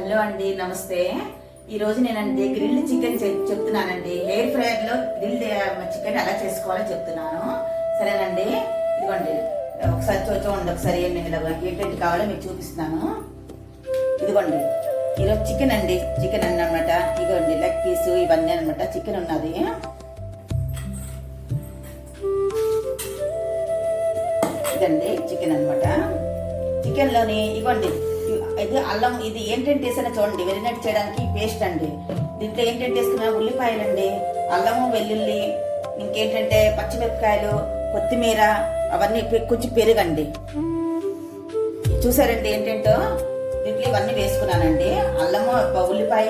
Hello అండి, నమస్తే. ఈరోజు నేనండి గ్రిల్డ్ చికెన్ చెప్తున్నానండి. ఎయిర్ ఫ్రైయర్లో గ్రిల్డ్ చికెన్ ఎలా చేసుకోవాలో చెప్తున్నాను. సరేనండి, ఇదిగోండి ఒకసారి చూడండి. ఒకసారి ఏంటంటే కావాలో మీకు చూపిస్తున్నాను. ఇదిగోండి ఈరోజు చికెన్ అండి, చికెన్ అన్నమాట. ఇదిగోండి లెగ్ పీసు ఇవన్నీ అనమాట. చికెన్ ఉన్నది. ఇదండి చికెన్ అనమాట. చికెన్లోని ఇవ్వండి ఇది అల్లం, ఇది ఏంటంటే వేసినా చూడండి, వెరినట్టు చేయడానికి పేస్ట్ అండి. దీంట్లో ఏంటంటే వేసుకున్నా ఉల్లిపాయలండి, అల్లము, వెల్లుల్లి, ఇంకేంటంటే పచ్చిమిరపకాయలు, కొత్తిమీర, అవన్నీ కొంచెం పెరుగండి. చూసారండి ఏంటంటో దీంట్లో ఇవన్నీ వేసుకున్నానండి. అల్లము, ఉల్లిపాయ,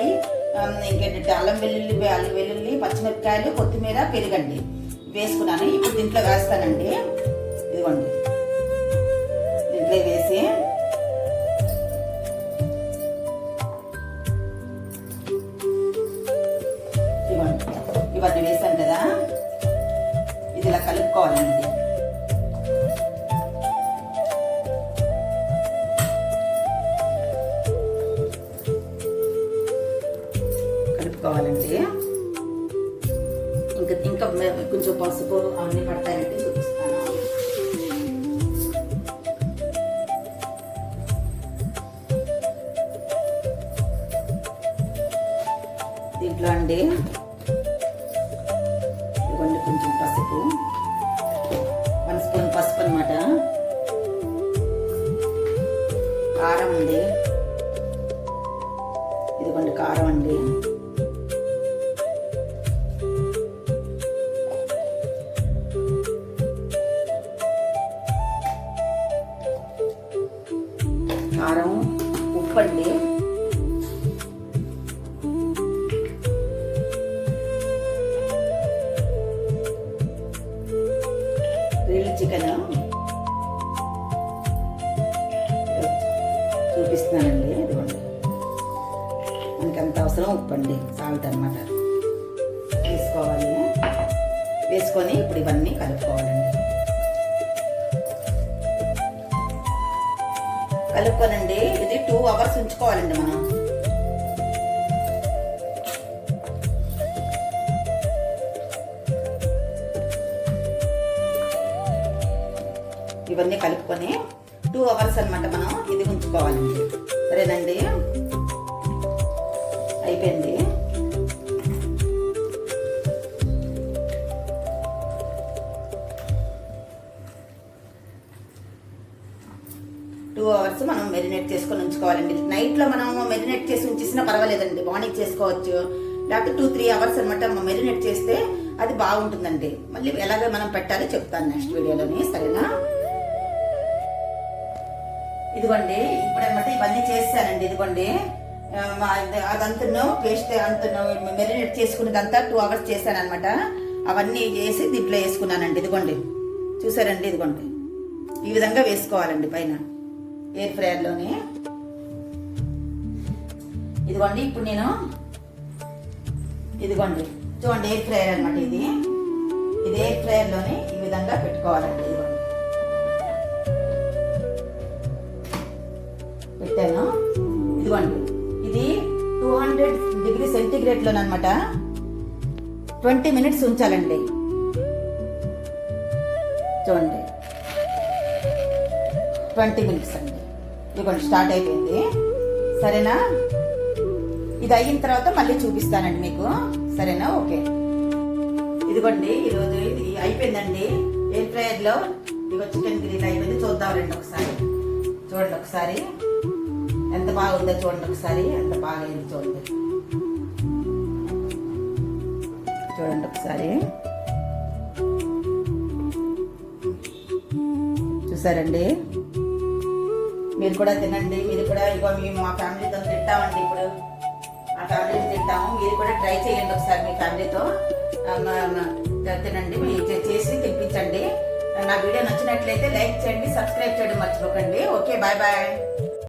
ఇంకేంటంటే అల్లం వెల్లుల్లి, పచ్చిమిరపకాయలు, కొత్తిమీర, పెరుగండి వేసుకున్నాను. ఇప్పుడు దీంట్లో వేస్తానండి. ఇదిగోండి దీంట్లో వేసి ఇవన్నీ వేసాను కదా, ఇది ఇలా కలుపుకోవాలండి. కలుపుకోవాలండి. ఇంకా కొంచెం పసుపు అవన్నీ పడతాయంటే చూపిస్తాను. దీంట్లో అండి కొంచెం పసుపు, 1 స్పూన్ పసుపు అనమాట. కారం అండి, ఇదిగోండి కారం అండి. కారం, ఉప్పు అండి. గ్రిల్డ్ చికెన్ చూపిస్తున్నానండి. ఇదిగోండి మనకి ఎంత అవసరం ఉప్పు అండి, సాల్ట్ అనమాట వేసుకోవాలి. వేసుకొని ఇప్పుడు ఇవన్నీ కలుపుకోవాలండి. కలుపుకోనండి ఇది 2 అవర్స్ ఉంచుకోవాలండి మనం. ఇవన్నీ కలుపుకొని 2 అవర్స్ అనమాట మనం ఇది ఉంచుకోవాలండి. సరేనండి, అయిపోయింది. అవర్స్ మనం మెరినేట్ చేసుకొని ఉంచుకోవాలండి. నైట్లో మనం మెరినేట్ చేసి ఉంచేసినా పర్వాలేదండి, మార్నింగ్ చేసుకోవచ్చు. లేకపోతే 2-3 అవర్స్ అనమాట మెరినేట్ చేస్తే అది బాగుంటుందండి. మళ్ళీ ఎలాగ మనం పెట్టాలో చెప్తాను నెక్స్ట్ వీడియోలోని. సరేనా, ఇదిగోండి ఇప్పుడు అనమాట ఇవన్నీ చేస్తానండి. ఇదిగోండి అదంతా పేస్ట్ అంతా మెరినేట్ చేసుకున్నదంతా 2 అవర్స్ చేశాను అనమాట. అవన్నీ చేసి దీంట్లో వేసుకున్నానండి. ఇదిగోండి చూసారండి, ఇదిగోండి ఈ విధంగా వేసుకోవాలండి పైన ఎయిర్ ఫ్రైయర్లోని. ఇదిగోండి ఇప్పుడు నేను ఇదిగోండి చూడండి ఎయిర్ ఫ్రైయర్ అనమాట. ఇది ఎయిర్ ఫ్రైయర్లోని ఈ విధంగా పెట్టుకోవాలండి. ఇదిగోండి పెట్టాను. ఇదిగోండి ఇది 200 డిగ్రీ సెంటీగ్రేడ్లోనమాట 20 మినిట్స్ ఉంచాలండి. చూడండి 20 మినిట్స్ అండి. ఇదిగోండి స్టార్ట్ అయిపోయింది. సరేనా, ఇది అయిన తర్వాత మళ్ళీ చూపిస్తానండి మీకు. సరేనా, ఓకే. ఇదిగోండి ఈరోజు ఇది అయిపోయిందండి ఎయిర్ ఫ్రైయర్లో. ఇదిగో చికెన్ గ్రిల్ అయిపోయింది. చూద్దామండి ఒకసారి. చూడండి ఒకసారి ఎంత బాగుందో చూడండి. ఒకసారి ఎంత బాగా అయింది చూడండి. చూడండి ఒకసారి చూసారండి. మీరు కూడా తినండి. మీరు కూడా ఇగో మేము మా ఫ్యామిలీతో తింటామండి. ఇప్పుడు మా ఫ్యామిలీతో తింటాము. మీరు కూడా ట్రై చేయండి ఒకసారి మీ ఫ్యామిలీతో తినండి. చేసి తినిపించండి. నా వీడియో నచ్చినట్లయితే లైక్ చేయండి, సబ్స్క్రైబ్ చేయడం మర్చిపోకండి. Okay, bye bye.